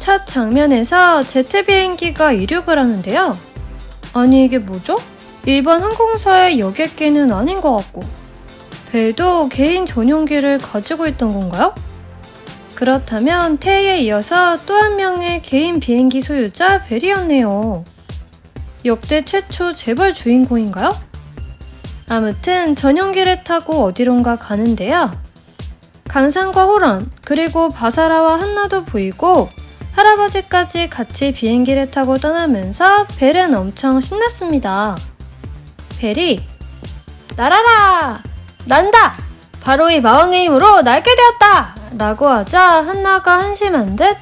첫 장면에서 제트 비행기가 이륙을 하는데요. 아니 이게 뭐죠? 일반 항공사의 여객기는 아닌 것 같고 벨도 개인 전용기를 가지고 있던 건가요? 그렇다면 테이에 이어서 또 한 명의 개인 비행기 소유자 벨이었네요. 역대 최초 재벌 주인공인가요? 아무튼 전용기를 타고 어디론가 가는데요. 강산과 호런 그리고 바사라와 한나도 보이고 할아버지까지 같이 비행기를 타고 떠나면서 벨은 엄청 신났습니다. 벨이 날아라! 난다! 바로 이 마왕의 힘으로 날게 되었다! 라고 하자 한나가 한심한 듯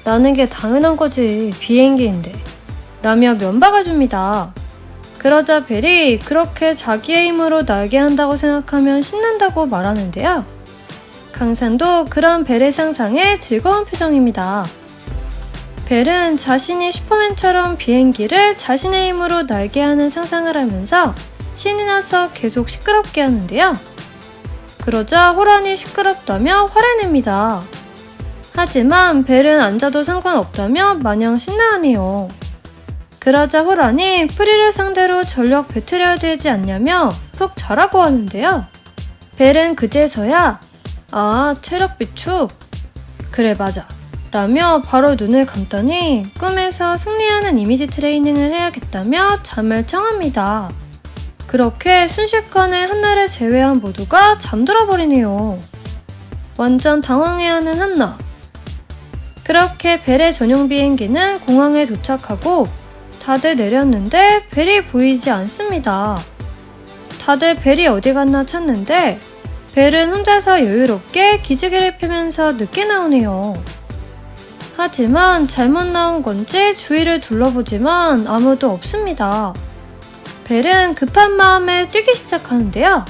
나는 게 당연한 거지 비행기인데 라며 면박을 줍니다. 그러자 벨이 그렇게 자기의 힘으로 날게 한다고 생각하면 신난다고 말하는데요. 강산도 그런 벨의 상상에 즐거운 표정입니다. 벨은 자신이 슈퍼맨처럼 비행기를 자신의 힘으로 날게 하는 상상을 하면서 신이 나서 계속 시끄럽게 하는데요. 그러자 호란이 시끄럽다며 화를 냅니다. 하지만 벨은 앉아도 상관없다며 마냥 신나하네요. 그러자 호란이 프리를 상대로 전력 배틀해야 되지 않냐며 푹 자라고 하는데요. 벨은 그제서야 체력 비축? 그래 맞아 라며 바로 눈을 감더니 꿈에서 승리하는 이미지 트레이닝을 해야겠다며 잠을 청합니다. 그렇게 순식간에 한나를 제외한 모두가 잠들어 버리네요. 완전 당황해하는 한나. 그렇게 벨의 전용 비행기는 공항에 도착하고 다들 내렸는데 벨이 보이지 않습니다. 다들 벨이 어디 갔나 찾는데 벨은 혼자서 여유롭게 기지개를 펴면서 늦게 나오네요. 하지만 잘못 나온 건지 주위를 둘러보지만 아무도 없습니다. 벨은 급한 마음에 뛰기 시작하는데요.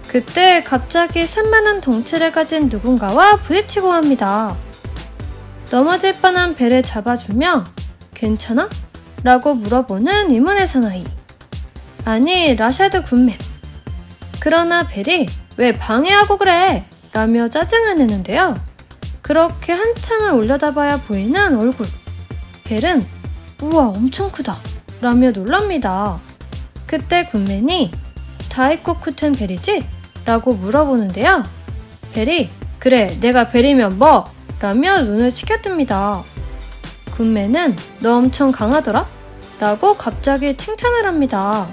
그때 갑자기 산만한 덩치를 가진 누군가와 부딪히고 합니다. 넘어질 뻔한 벨을 잡아주며 괜찮아? 라고 물어보는 의문의 사나이. 아니 라샤드 군맨. 그러나 벨이 왜 방해하고 그래? 라며 짜증을 내는데요. 그렇게 한참을 올려다봐야 보이는 얼굴. 벨은 우와 엄청 크다 라며 놀랍니다. 그때 군맨이 다이코쿠텐 벨이지? 라고 물어보는데요. 벨이 그래 내가 벨이면 뭐? 라며 눈을 치켜뜹니다. 군맨은 너 엄청 강하더라? 라고 갑자기 칭찬을 합니다.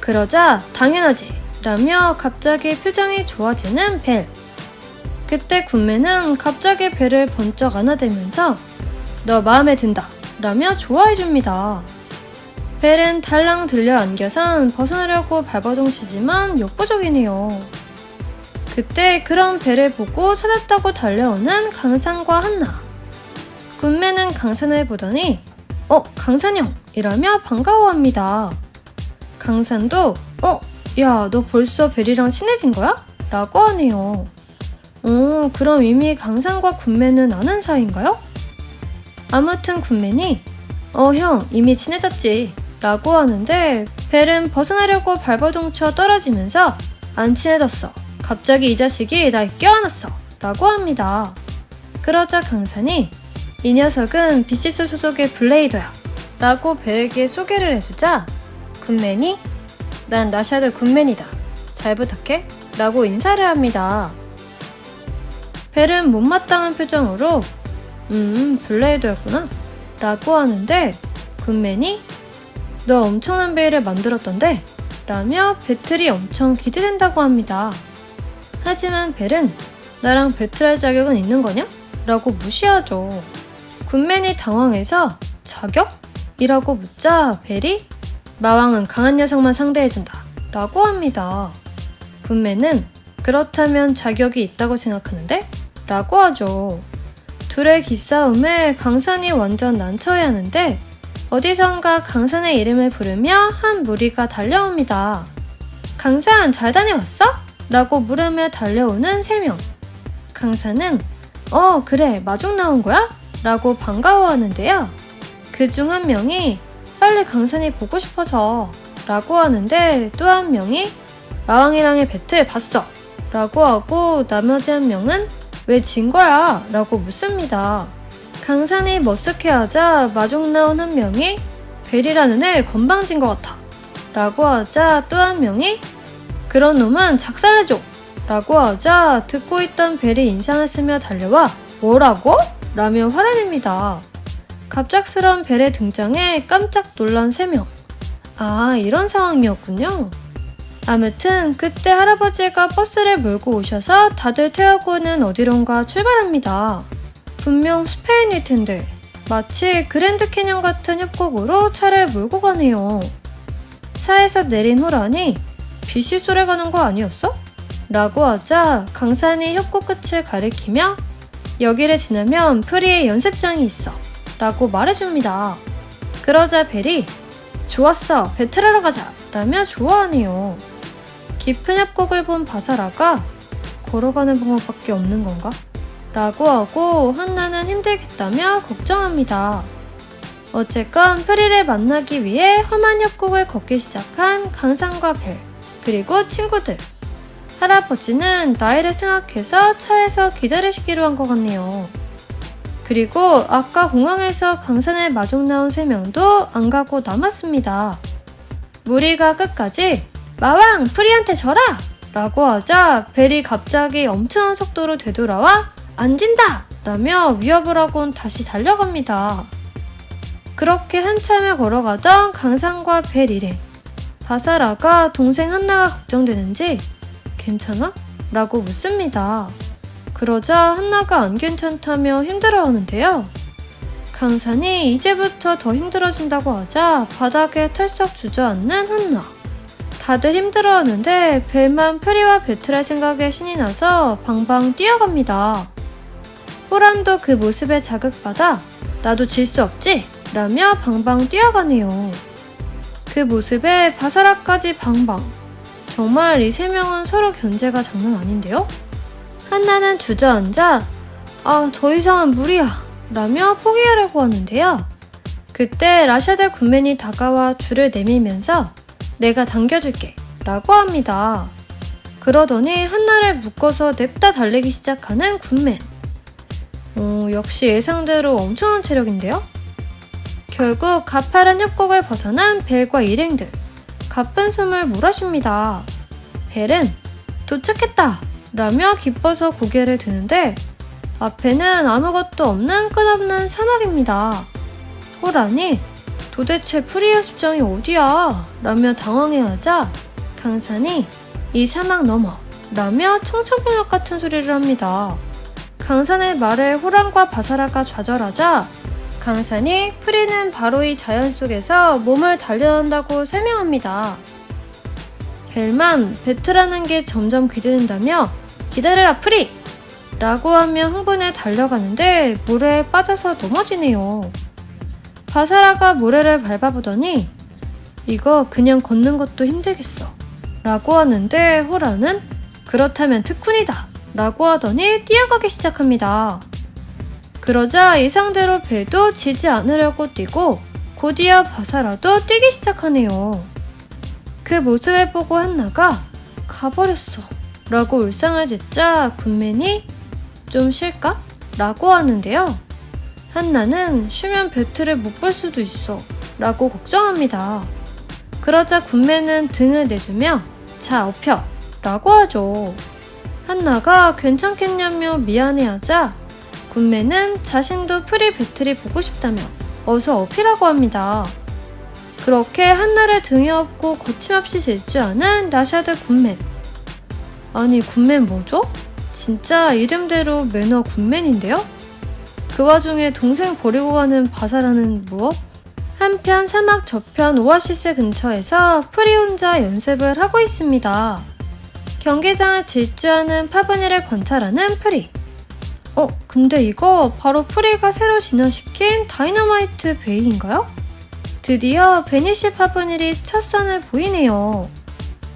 그러자 당연하지 라며 갑자기 표정이 좋아지는 벨. 그때 군맨은 갑자기 벨을 번쩍 안아대면서 너 마음에 든다 라며 좋아해줍니다. 벨은 달랑 들려 안겨선 벗어나려고 발버둥치지만 역부족이네요. 그때 그런 벨을 보고 찾았다고 달려오는 강산과 한나. 군맨은 강산을 보더니 강산형! 이라며 반가워합니다. 강산도 야 너 벌써 벨이랑 친해진 거야? 라고 하네요. 그럼 이미 강산과 군맨은 아는 사이인가요? 아무튼 군맨이 형 이미 친해졌지 라고 하는데 벨은 벗어나려고 발버둥쳐 떨어지면서 안 친해졌어. 갑자기 이 자식이 날 껴안았어 라고 합니다. 그러자 강산이 이 녀석은 비시스 소속의 블레이더야 라고 벨에게 소개를 해주자 군맨이 난 라샤드 군맨이다. 잘 부탁해 라고 인사를 합니다. 벨은 못마땅한 표정으로 블레이더였구나 라고 하는데 군맨이 너 엄청난 베일을 만들었던데? 라며 배틀이 엄청 기대된다고 합니다. 하지만 벨은 나랑 배틀할 자격은 있는 거냐? 라고 무시하죠. 군맨이 당황해서 자격? 이라고 묻자 벨이 마왕은 강한 녀석만 상대해준다 라고 합니다. 군맨은 그렇다면 자격이 있다고 생각하는데? 라고 하죠. 둘의 기싸움에 강산이 완전 난처해하는데 어디선가 강산의 이름을 부르며 한 무리가 달려옵니다. 강산 잘 다녀왔어? 라고 물으며 달려오는 3명. 강산은 그래 마중 나온 거야? 라고 반가워하는데요. 그중 한 명이 빨리 강산이 보고 싶어서 라고 하는데 또 한 명이 마왕이랑의 배틀 봤어 라고 하고 나머지 한 명은 왜 진 거야? 라고 묻습니다. 강산이 머쓱해하자 마중 나온 한 명이 벨이라는 애 건방진 것 같아 라고 하자 또 한 명이 그런 놈은 작살내줘 라고 하자 듣고 있던 벨이 인상을 쓰며 달려와 뭐라고? 라며 화를 냅니다. 갑작스러운 벨의 등장에 깜짝 놀란 3명. 아, 이런 상황이었군요. 아무튼 그때 할아버지가 버스를 몰고 오셔서 다들 태우고는 어디론가 출발합니다. 분명 스페인일 텐데 마치 그랜드 캐년 같은 협곡으로 차를 몰고 가네요. 차에서 내린 호란이 BC 쏠에 가는 거 아니었어? 라고 하자 강산이 협곡 끝을 가리키며 여기를 지나면 프리의 연습장이 있어 라고 말해줍니다. 그러자 벨이 좋았어, 배틀하러 가자 라며 좋아하네요. 깊은 협곡을 본 바사라가 걸어가는 방법밖에 없는 건가? 라고 하고 한나는 힘들겠다며 걱정합니다. 어쨌건 프리를 만나기 위해 험한 협곡을 걷기 시작한 강산과 벨, 그리고 친구들. 할아버지는 나이를 생각해서 차에서 기다리시기로 한 것 같네요. 그리고 아까 공항에서 강산에 마중 나온 3명도 안 가고 남았습니다. 무리가 끝까지 마왕 프리한테 져라! 라고 하자 벨이 갑자기 엄청난 속도로 되돌아와 안 진다! 라며 위협을 하곤 다시 달려갑니다. 그렇게 한참을 걸어가던 강산과 벨 일행. 바사라가 동생 한나가 걱정되는지 괜찮아? 라고 묻습니다. 그러자 한나가 안 괜찮다며 힘들어하는데요. 강산이 이제부터 더 힘들어진다고 하자 바닥에 털썩 주저앉는 한나. 다들 힘들어하는데 벨만 프리와 배틀할 생각에 신이 나서 방방 뛰어갑니다. 호란도 그 모습에 자극받아 나도 질 수 없지? 라며 방방 뛰어가네요. 그 모습에 바사라까지 방방. 정말 이 3명은 서로 견제가 장난 아닌데요? 한나는 주저앉아 더 이상은 무리야 라며 포기하려고 하는데요. 그때 라샤드 군맨이 다가와 줄을 내밀면서 내가 당겨줄게 라고 합니다. 그러더니 한나를 묶어서 냅다 달리기 시작하는 군맨. 역시 예상대로 엄청난 체력인데요? 결국 가파른 협곡을 벗어난 벨과 일행들. 가쁜 숨을 몰아쉽니다. 벨은 도착했다! 라며 기뻐서 고개를 드는데 앞에는 아무것도 없는 끝없는 사막입니다. 호란이 도대체 프리 연습장이 어디야? 라며 당황해하자 강산이 이 사막 넘어 라며 청천벽력 같은 소리를 합니다. 강산의 말에 호란과 바사라가 좌절하자 강산이 프리는 바로 이 자연 속에서 몸을 단련한다고 설명합니다. 벨만 배틀하는 게 점점 기대된다며 기다려라 프리! 라고 하며 흥분해 달려가는데 모래에 빠져서 넘어지네요. 바사라가 모래를 밟아보더니 이거 그냥 걷는 것도 힘들겠어 라고 하는데 호라는 그렇다면 특훈이다 라고 하더니 뛰어가기 시작합니다. 그러자 예상대로 벨도 지지 않으려고 뛰고 곧이어 바사라도 뛰기 시작하네요. 그 모습을 보고 한나가 가버렸어 라고 울상을 짓자 군맨이 좀 쉴까? 라고 하는데요. 한나는 쉬면 배틀을 못 볼 수도 있어 라고 걱정합니다. 그러자 군맨은 등을 내주며 자 업혀 라고 하죠. 한나가 괜찮겠냐며 미안해하자 군맨은 자신도 프리 배틀이 보고 싶다며 어서 업히라고 합니다. 그렇게 한나를 등에 업고 거침없이 질주하는 라샤드 군맨. 아니 군맨 뭐죠? 진짜 이름대로 매너 군맨인데요? 그 와중에 동생 버리고 가는 바사라는 무엇? 한편 사막 저편 오아시스 근처에서 프리 혼자 연습을 하고 있습니다. 경기장을 질주하는 파브니를 관찰하는 프리. 근데 이거 바로 프리가 새로 진화시킨 다이너마이트 베이인가요? 드디어 베니시 파브닐이 첫 선을 보이네요.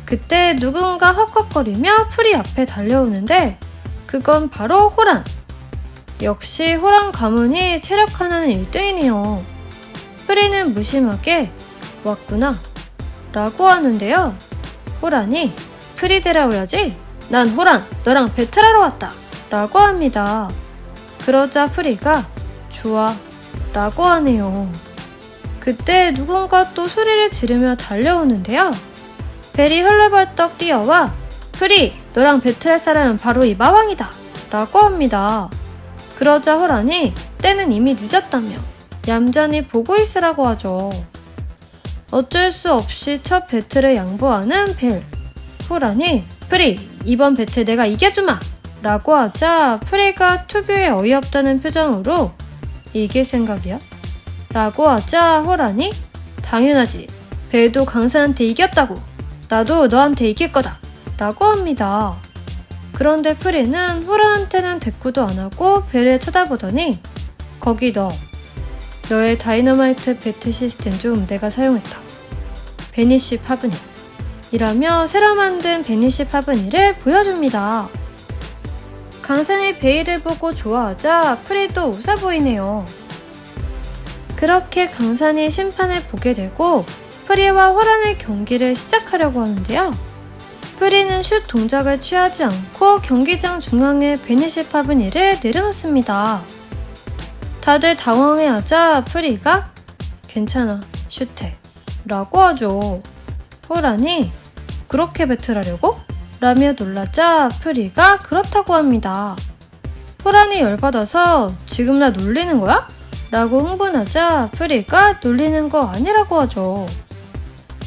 그때 누군가 헉헉거리며 프리 앞에 달려오는데 그건 바로 호란. 역시 호란 가문이 체력 하나는 1등이네요. 프리는 무심하게 왔구나 라고 하는데요. 호란이 프리 데려오야지? 난 호란 너랑 배틀하러 왔다 라고 합니다. 그러자 프리가 좋아 라고 하네요. 그때 누군가 또 소리를 지르며 달려오는데요. 벨이 헐레벌떡 뛰어와 프리, 너랑 배틀할 사람은 바로 이 마왕이다 라고 합니다. 그러자 호란이 때는 이미 늦었다며 얌전히 보고 있으라고 하죠. 어쩔 수 없이 첫 배틀을 양보하는 벨. 호란이 프리, 이번 배틀 내가 이겨주마 라고 하자 프리가 특유의 어이없다는 표정으로 이길 생각이야? 라고 하자 호란이 당연하지, 벨도 강사한테 이겼다고, 나도 너한테 이길 거다 라고 합니다. 그런데 프리는 호란한테는 대꾸도 안 하고 벨을 쳐다보더니 거기 너의 다이너마이트 배틀 시스템 좀 내가 사용했다. 베니쉬 파브닐 이라며 새로 만든 베니쉬 파브닐을 보여줍니다. 강산이 베일을 보고 좋아하자 프리도 웃어 보이네요. 그렇게 강산이 심판을 보게 되고 프리와 호란의 경기를 시작하려고 하는데요. 프리는 슛 동작을 취하지 않고 경기장 중앙에 베니쉬 파브닐을 내려놓습니다. 다들 당황해하자 프리가 괜찮아, 슛해 라고 하죠. 호란이 그렇게 배틀하려고? 라며 놀라자 프리가 그렇다고 합니다. 호란이 열받아서 지금 나 놀리는 거야? 라고 흥분하자 프리가 놀리는 거 아니라고 하죠.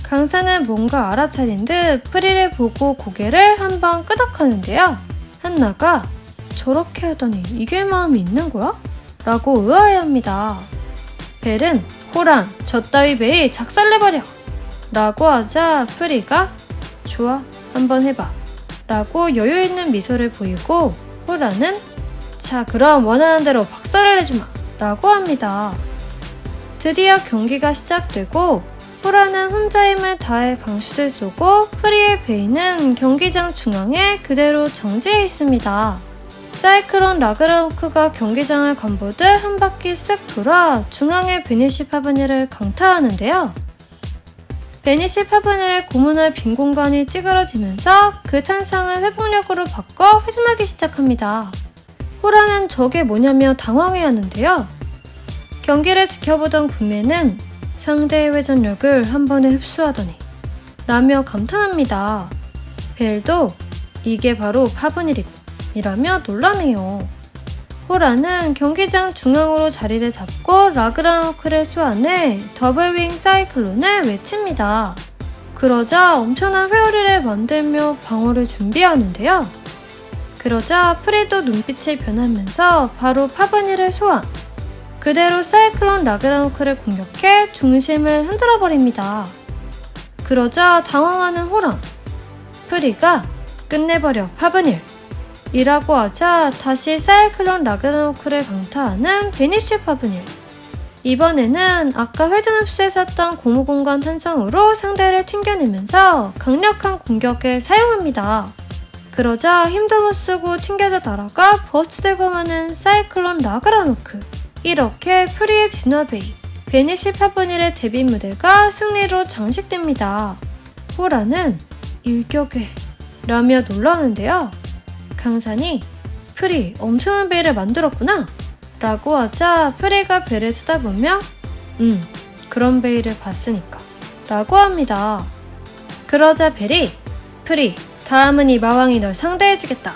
강사는 뭔가 알아차린 듯 프리를 보고 고개를 한번 끄덕하는데요. 한나가 저렇게 하더니 이길 마음이 있는 거야? 라고 의아해합니다. 벨은 호란, 저 따위 베일 작살내버려! 라고 하자 프리가 좋아, 한번 해봐 라고 여유있는 미소를 보이고 호란은 자, 그럼 원하는 대로 박살을 내주마 라고 합니다. 드디어 경기가 시작되고 호란은 혼자 힘을 다해 강슛을 쏘고 프리의 베이는 경기장 중앙에 그대로 정지해 있습니다. 사이클론 라그라우크가 경기장을 감보듯 한 바퀴 쓱 돌아 중앙의 베니쉬 파브닐을 강타하는데요. 베니쉬 파브닐의 고문할 빈 공간이 찌그러지면서 그 탄성을 회복력으로 바꿔 회전하기 시작합니다. 호란은 저게 뭐냐며 당황해하는데요. 경기를 지켜보던 군매는 상대의 회전력을 한 번에 흡수하더니 라며 감탄합니다. 벨도 이게 바로 파브닐이고 이라며 놀라네요. 호란은 경기장 중앙으로 자리를 잡고 라그라노크를 소환해 더블윙 사이클론을 외칩니다. 그러자 엄청난 회오리를 만들며 방어를 준비하는데요. 그러자 프리도 눈빛이 변하면서 바로 파브닐을 소환. 그대로 사이클론 라그라노크를 공격해 중심을 흔들어버립니다. 그러자 당황하는 호란. 프리가 끝내버려 파브닐 이라고 하자 다시 사이클론 라그나로크를 강타하는 베니쉬 파브닐. 이번에는 아까 회전 흡수했었던 고무공간 탄성으로 상대를 튕겨내면서 강력한 공격을 사용합니다. 그러자 힘도 못 쓰고 튕겨져 날아가 버스트되고 마는 사이클론 라그나로크. 이렇게 프리의 진화베이, 베니쉬 파브닐의 데뷔 무대가 승리로 장식됩니다. 호라는 일격에 라며 놀라는데요. 강산이 프리 엄청난 베일을 만들었구나 라고 하자 프리가 벨을 쳐다보며 그런 베일을 봤으니까 라고 합니다. 그러자 벨이 프리 다음은 이 마왕이 널 상대해주겠다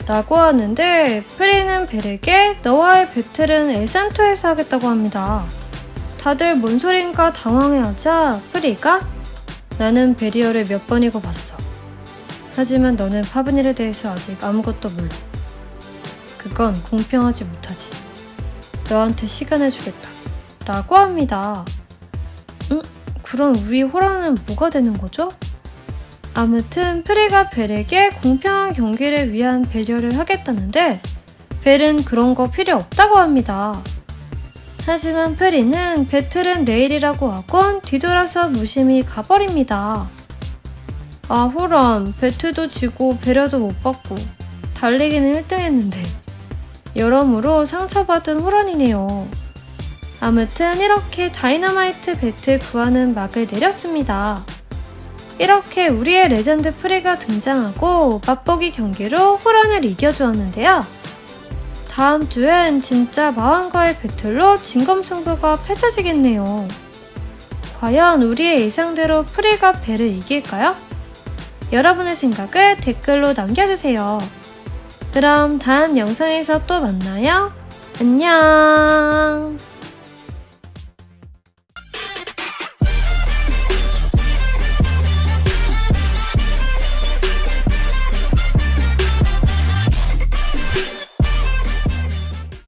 라고 하는데 프리는 벨에게 너와의 배틀은 엘산토에서 하겠다고 합니다. 다들 뭔 소린가 당황해하자 프리가 나는 베리어를 몇 번이고 봤어. 하지만 너는 파브닐에 대해서 아직 아무것도 몰라. 그건 공평하지 못하지. 너한테 시간을 주겠다 라고 합니다. 그럼 우리 호란은 뭐가 되는 거죠? 아무튼 프리가 벨에게 공평한 경기를 위한 배려를 하겠다는데 벨은 그런 거 필요 없다고 합니다. 하지만 프리는 배틀은 내일이라고 하곤 뒤돌아서 무심히 가버립니다. 아, 호란, 배틀도 지고 배려도 못 받고 달리기는 1등 했는데 여러모로 상처받은 호란이네요. 아무튼 이렇게 다이너마이트 배틀 구하는 막을 내렸습니다. 이렇게 우리의 레전드 프리가 등장하고 맛보기 경기로 호란을 이겨주었는데요. 다음 주엔 진짜 마왕과의 배틀로 진검승부가 펼쳐지겠네요. 과연 우리의 예상대로 프리가 벨을 이길까요? 여러분의 생각을 댓글로 남겨주세요. 그럼 다음 영상에서 또 만나요. 안녕.